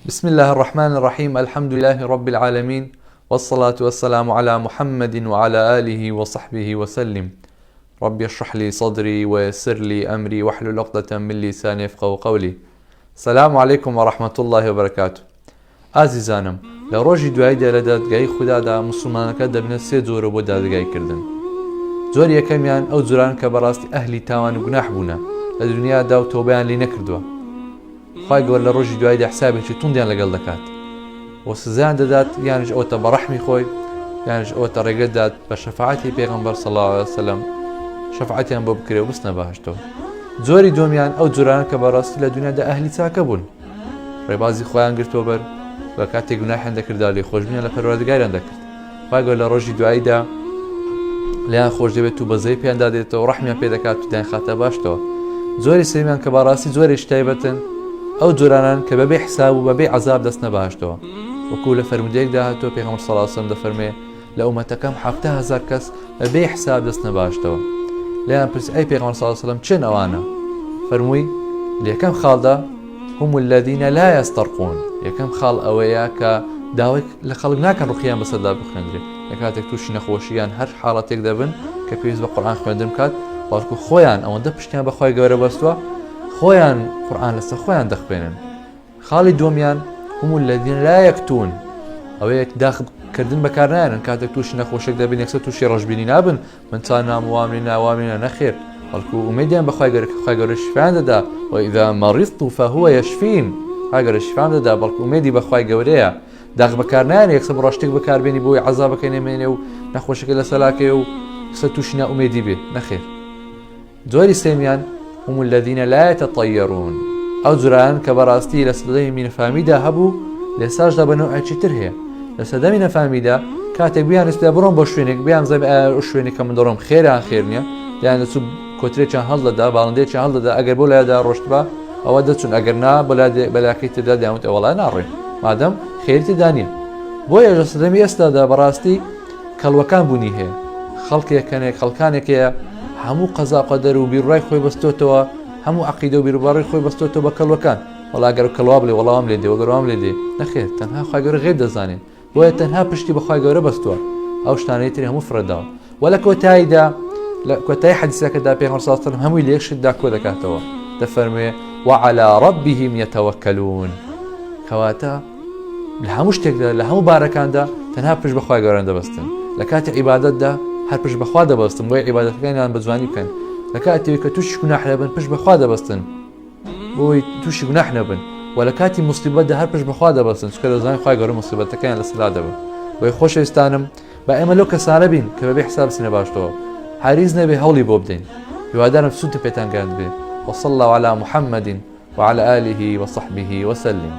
بسم الله الرحمن الرحيم. الحمد لله رب العالمين، والصلاة والسلام على محمد وعلى آله وصحبه وسلم. رب اشرح لي صدري ويسر لي أمري واحلل عقدة من لساني يفقهوا قولي. السلام عليكم ورحمة الله وبركاته. ئازیزانم، لە ڕۆژی دواییدا لە دادگای خوددادا مسلمانەکە دەبنە سێ جۆرە بۆ دادگایکردن. جۆر یەکەمیان ئەو جۆران کە بەڕاستی ئەهلی تاوان و گوناح بوونە، لە دنیادا و تۆبەیان لێ نەکردووە. خوای گەورە لە ڕۆژی دواییدا حسابێکی توندیان لەگەڵ دەکات و سزایان دەدات، یانش ئەوتە بە ڕەحمی خۆی، یانش ئەوتە ڕێگە دات بە شەفاعەتی پێغەمبەر صلی الله علیه وسلم شەفاعەتیان بۆ بکرێ و بستنە بەهەشتەوە. جۆری دووەمیان ئەو جۆرانە کە بەڕاستی لە دنیادا ئەهلی چاکە بوون، ڕێبازی خۆیان گرتووە بەر بە کاتێک گوناحیان دەکردا لێ خۆشببینیان لە پەروەردگاریان دەکرد. خوای گەورە لە ڕۆژی دواییدا لیان خۆش دەبێت و بەزەی پێیان دادێتەوە و ڕەحمیان پێ دەکات و دایان خاتە باشتەوە. جۆری سێمیان کە بەڕاستی زۆرێکی تایبەتن ئەو جۆرانان کە بەبێ حساب و بەبێ عەزاب دەستنە بەهەشتەوە. وەکو لە فەرمودەیەکدا هاتووە پێغەمبەر صلی الله علیه وسلم دەفەرمێ لە ئومەتەکەم 7,000 کەس بەبێ حساب دەستنە بەهەشتەوە. لیان پرسی ئەی پێغەمبەر صلی الله علیه وسلم چێن ئەوانە؟ فەرمووی لە یەکەم خاڵدا هم الذين لا يسترقون، یەکەم خاڵ ئەوەیە کە داوای لە خەڵک ناکەن ڕوقیان بەسەردا بخوێندرێت لە کاتێک تووشی نەخۆشییان هەر حاڵەتێک دەبن کە پێویست بە قورئان خوێندن بکات، بەڵکو خۆیان ئەوەندە پشتیان بە خوای گەورە بەستووە خۆیان قورئان لەسەر خۆیان دەخوێنن. خاڵی دووەمیان هم الذين لا يكتون، ئەوەیە داخکردن بەکار نایەنن کاتێک تووشی نەخۆشێک دەبن یەکسەر تووشی ڕەشبینی نابن من تا ناموامرینە ئەوامرینە نەخێر، بەڵکو ئومێدیان بە خوای گەورە کە خوای گەورە شیفایان دەدا وإذا مرضت فهو يشفين، خوای گەورە شیفام دەدا، بەڵکو ئومێدی بە خوای گەورەیە. داغ بەکار نایەن یەکسەر بە ڕۆشتێک بەکاربێنی بۆی عەزابەکەی نەمێنێ و نەخۆشەکەی لەسەلاکەوێ و یەکسەر تووشی نائومێدی بێ نەخێر. جۆری سێمیان هم الذين لا يتطيرون، ئەو جۆران کە بەڕاستی لە سەدەمی مینەفامیدا هەبوو لێساشدا بە نەوعێکی تر هەیە. لە سەدەمی نەفامیدا کاتێک بیانستا بڕۆن بۆ شوێنێک بیان زەب ئەو شوێنی کە من دەڕۆم خێران خێر نییە، یان دەچوو کۆترێکیان هەڵدەدا باڵندەیەکیان هەڵدەدا، ئەگەر بۆ لایدا ڕۆشت بە ئەوە دەچون، ئەگەر نا بەلاکەی تردا دەیانوت ئەوەڵای ناڕێ مادەم خێری تێدا نییە. بۆیە لە سەدەمی ئێستادا بەڕاستی کەڵوەکان بوونی هەیە، خەڵکێکەنێک خەڵکانێکەیە هەموو قەزا قەدەر و بیرڕای خۆی بەستۆتەوە، هەموو عەقیدە و بیرروباڕی خۆی بەستۆتەوە بە کەڵوەکان. وەڵا ئەگەر کەڵوا بڵێ وەڵام لێ دێ وەگەر وام لێ دێ نەخێر، تەنها خوای گەورە غەیب دەزانێت، بۆیە تەنها پشتی بە خوای گەورە بەستووە، ئەو شتانەی تری هەموو فڕەداوە. وە لە کۆتاییدا لە کۆتایی حەدیسەکەدا پێغەمبەر صلی الله علیه وسلم هەمووی لە یەک شتدا کۆ دەکاتەوە، دەفەرمێ وعلى ربهم يتوكلون، کەواتە لە هەموو شتێکدا لە هەموو بارەکاندا تەنها پشت بە خوای گەورە دەبەستن. لە کاتی عیبادەتدا هەر پشت بەخوا دەبەستن، بۆیە عیبادەتەکانیان بە جوانی بکەن. لە کاتێک کە تووشی گوناح نەبن پشت بەخوا دەبەستن، بۆی تووشی گوناح نەبن. و لە کاتی موسیبەتدا هەر پشت بەخوا دەبەستن، چونکە دەزانن خوای گەورە موسیبەتەکەیان لەسەردا دەبن. بۆیە خۆشەویستانم با ئێمە لەو کەسانە بین کە بەبێ حساب بچینە باشتەوە، حاریز نەبێ هەوڵی بۆ بدەین. هیوادارم سوودتە پێتان گەاند بێ. وصلى الله على محمد وعلى آله وصحبه وسلم.